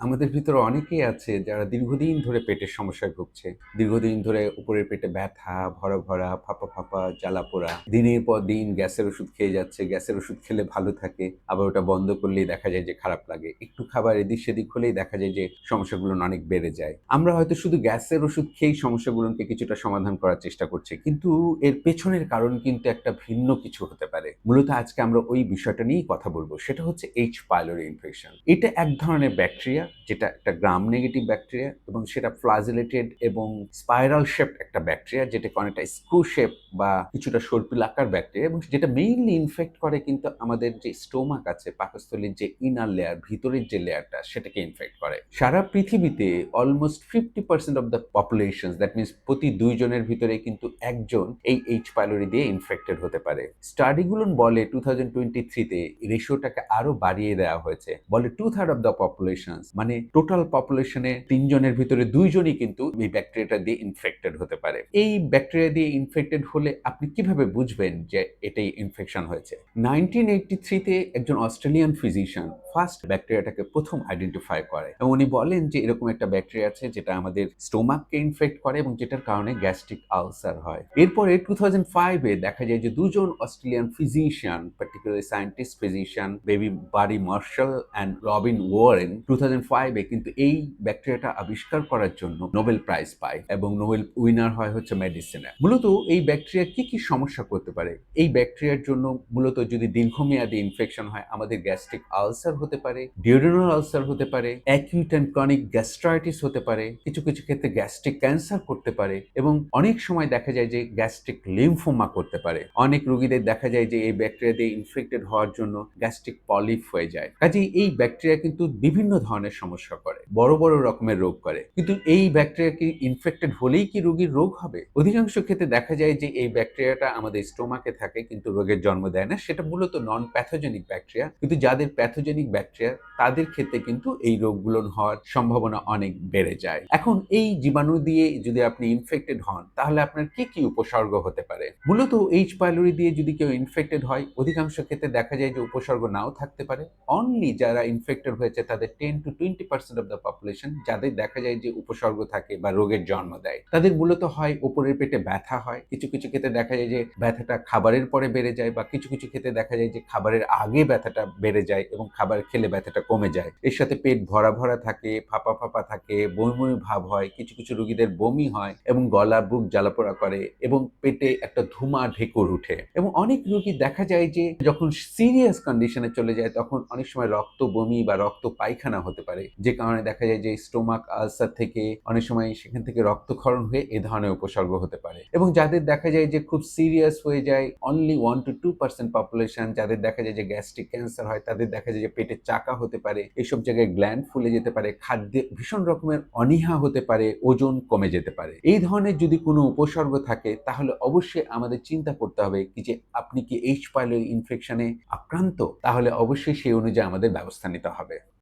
আমাদের ভিতরে অনেকেই আছে যারা দীর্ঘদিন ধরে পেটের সমস্যায় ভুগছে। দীর্ঘদিন ধরে উপরের পেটে ব্যথা, ভরা, ফাঁপা, জ্বালা-পোড়া। দিনের পর দিন গ্যাসের ওষুধ খেয়ে যাচ্ছে। গ্যাসের ওষুধ খেলে ভালো থাকে। আবার ওটা বন্ধ করলেই দেখা যায় যে খারাপ লাগে। একটু খাবার এদিক-সেদিক হলেই দেখা যায় যে সমস্যাগুলো অনেক বেড়ে যায়। আমরা হয়তো শুধু গ্যাসের ওষুধ খেয়েই সমস্যাগুলোকে কিছুটা সমাধান করার চেষ্টা করছি। কিন্তু এর পেছনের কারণ কিন্তু একটা ভিন্ন কিছু হতে পারে। মূলত আজকে আমরা ওই বিষয়টা নিয়েই কথা বলব। সেটা হচ্ছে H. pylori infection. এটা এক ধরনের ব্যাকটেরিয়া যেটা একটা গ্রাম নেগেটিভ ব্যাকটেরিয়া এবং সেটা ফ্লাজেলেটেড এবং স্পাইরাল শেপড একটা ব্যাকটেরিয়া যেটাকে অনেকটা স্ক্রু শেপ বা কিছুটা সর্পিলাকার ব্যাকটেরিয়া এবং যেটা মেইনলি ইনফেক্ট করে কিন্তু আমাদের যে স্টোমাক আছে, পাকস্থলীর যে ইনার লেয়ার, ভিতরের যে লেয়ারটা সেটাকে ইনফেক্ট করে। সারা পৃথিবীতে almost 50% of the population that means প্রতি ২ জনের ভিতরে কিন্তু একজন এই H. pylori দিয়ে ইনফেক্টেড হতে পারে। স্টাডিগুলো বলে 2023 তে রেশিওটাকে আরো বাড়িয়ে দেওয়া হয়েছে। বলে 2/3 অফ দ্য পপুলেশন মানে টোটাল পপুলেশনে ৩ জনের ভিতরে ২ জনই কিন্তু এই ব্যাকটেরিয়াটা দিয়ে ইনফেক্টেড হতে পারে। এই ব্যাকটেরিয়া দিয়ে ইনফেক্টেড হলে আপনি কিভাবে বুঝবেন যে এটাই ইনফেকশন হয়েছে? 1983 তে একজন অস্ট্রেলিয়ান ফিজিশিয়ান ফার্স্ট ব্যাকটেরিয়াটাকে প্রথম আইডেন্টিফাই করে এবং উনি বলেন যে এরকম একটা ব্যাকটেরিয়া আছে যেটা আমাদের স্টোমাককে ইনফেক্ট করে এবং যেটার কারণে গ্যাস্ট্রিক আলসার হয়। এরপরে 2005 এ দেখা যায় যে দুজন Australian physician particularly scientist physician বেবি Barry Marshall and Robin Warren 2005 এ কিন্তু এই ব্যাকটেরিয়াটা আবিষ্কার করার জন্য নোবেল প্রাইজ পায় এবং নোবেল উইনার হয় হচ্ছে মেডিসিনে। মূলত এই ব্যাকটেরিয়া কি সমস্যা করতে পারে? এই ব্যাকটেরিয়ার জন্য মূলত যদি দীর্ঘমেয়াদী ইনফেকশন হয় আমাদের গ্যাস্ট্রিক আলসার হতে পারে, ডিউডেনাল আলসার হতে পারে, অ্যাকিউট অ্যান্ড ক্রনিক গ্যাস্ট্রাইটিস হতে পারে, কিছু ক্ষেত্রে গ্যাস্ট্রিক ক্যান্সার করতে পারে এবং অনেক সময় দেখা যায় যে গ্যাস্ট্রিক লিম্ফোমা করতে পারে। অনেক রোগীদের দেখা যায় যে এই ব্যাকটেরিয়া দিয়ে ইনফেক্টেড হওয়ার জন্য গ্যাস্ট্রিক পলিপ হয়ে যায়। কাজেই এই ব্যাকটেরিয়া কিন্তু বিভিন্ন ধরনের সমস্যা করে, বড় রকমের রোগ করে। কিন্তু এই ব্যাকটেরিয়া কি ইনফেক্টেড হলেই কি রোগীর রোগ হবে? অধিকাংশ ক্ষেত্রে দেখা যায় যে এই ব্যাকটেরিয়াটা আমাদের স্টোমাকে থাকে কিন্তু রোগের জন্ম দেয় না। সেটা মূলত নন প্যাথোজেনিক ব্যাকটেরিয়া। কিন্তু যাদের প্যাথোজেনিক ব্যাকটেরিয়া তাদের ক্ষেত্রে কিন্তু এই রোগগুলো হওয়ার সম্ভাবনা অনেক বেড়ে যায়। এখন এই জীবাণু দিয়ে যদি আপনি ইনফেক্টেড হন তাহলে আপনার কি উপসর্গ হতে পারে? মূলত H. pylori দিয়ে যদি কেউ ইনফেক্টেড হয় অধিকাংশ ক্ষেত্রে দেখা যায় যে উপসর্গ নাও থাকতে পারে। অনলি যারা ইনফেক্টেড হয়েছে তাদের 10-20% অফ দ্য পপুলেশন যাদের দেখা যায় যে উপসর্গ থাকে বা রোগের জন্ম দেয়। তাদের মূলত হয় উপরের পেটে ব্যথা হয়। কিছু ক্ষেত্রে দেখা যায় যে ব্যথাটা খাবারের পরে বেড়ে যায় বা কিছু ক্ষেত্রে দেখা যায় যে খাবারের আগে ব্যথাটা বেড়ে যায় এবং খাবার খেলে ব্যথাটা কমে যায়। এর সাথে পেট ভরা থাকে, ফাঁপা থাকে, বমি ভাব হয়, কিছু রোগীদের বমি হয় এবং গলা বুক জ্বালাপোড়া করে এবং পেটে একটা ধুমা ঢেকুর উঠে এবং অনেক রোগী দেখা যায় যে যখন সিরিয়াস কন্ডিশনে চলে যায় তখন অনেক সময় রক্ত বমি বা রক্ত পায়খানা হতে পারে যে কারণে দেখা যায় যে স্টোমাক আলসার থেকে অনেক সময় সেখান থেকে রক্তক্ষরণ হয়ে এ ধরনের উপসর্গ হতে পারে এবং যাদের দেখা যায় যে খুব সিরিয়াস হয়ে যায় অনলি 1-2% পপুলেশন যাদের দেখা যায় যে গ্যাস্ট্রিক ক্যান্সার হয় তাদের দেখা যায় যে পেটের চাকা হতে পারে, এসব জায়গায় গ্ল্যান্ড ফুলে যেতে পারে, খাদ্যে ভীষণ রকমের অনীহা হতে পারে, ওজন কমে যেতে পারে। এই ধরনের যদি কোনো উপসর্গ থাকে তাহলে অবশ্যই আমাদের চিন্তা করতে হবে কি যে আপনি কি H. pylori ইনফেকশনে আক্রান্ত? তাহলে অবশ্যই সেই অনুযায়ী আমাদের ব্যবস্থা নিতে হবে।